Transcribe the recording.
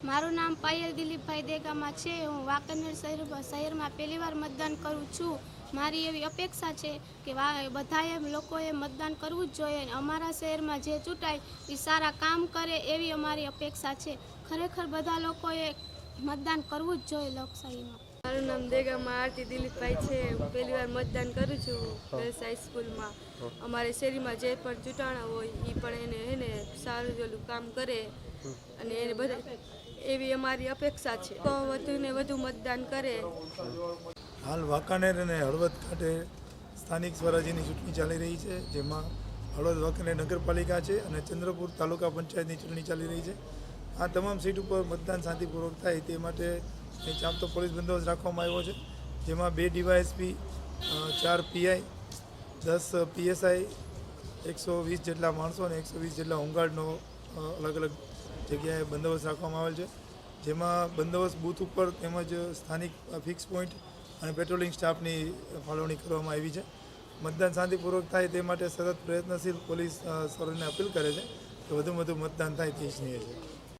મારું નામ પાયલ દિલીપભાઈ દેગામા છે। હું વાંકાનેર શહેરમાં પહેલીવાર મતદાન કરું છું। મારી એવી અપેક્ષા છે કે બધાએ લોકોએ મતદાન કરવું જ જોઈએ। અમારા શહેરમાં જે ચૂંટાય એ સારા કામ કરે એવી અમારી અપેક્ષા છે। ખરેખર બધા લોકોએ મતદાન કરવું જ જોઈએ લોકશાહીમાં। મારું નામ દેગામા આરતી દિલીપભાઈ છે। હું પહેલીવાર મતદાન કરું છું ગર્લ્સ હાઈસ્કૂલમાં। અમારી શેરીમાં જે પણ ચૂંટાણા હોય એ પણ એને સારું જેલું કામ કરે અને એને બધા એવી અમારી અપેક્ષા છે તો વધુને વધુ મતદાન કરે। હાલ વાંકાનેર અને હળવદ ખાતે સ્થાનિક સ્વરાજ્યની ચૂંટણી ચાલી રહી છે, જેમાં હળવદ વાંકાનેર નગરપાલિકા છે અને ચંદ્રપુર તાલુકા પંચાયતની ચૂંટણી ચાલી રહી છે। આ તમામ સીટ ઉપર મતદાન શાંતિપૂર્વક થાય તે માટે ચાંપતો પોલીસ બંદોબસ્ત રાખવામાં આવ્યો છે, જેમાં 2 ડીવાયએસપી, 4 પીઆઈ, 10 પીએસઆઈ, 120 જેટલા માણસો અને 120 જેટલા હોમગાર્ડનો અલગ અલગ જગ્યાએ બંદોબસ્ત રાખવામાં આવેલ છે, જેમાં બંદોબસ્ત બૂથ ઉપર તેમજ સ્થાનિક ફિક્સ પોઈન્ટ અને પેટ્રોલિંગ સ્ટાફની ફાળવણી કરવામાં આવી છે। મતદાન શાંતિપૂર્વક થાય તે માટે સતત પ્રયત્નશીલ પોલીસ સર્વેને અપીલ કરે છે કે વધુમાં વધુ મતદાન થાય તે ઈચ્છનીય છે।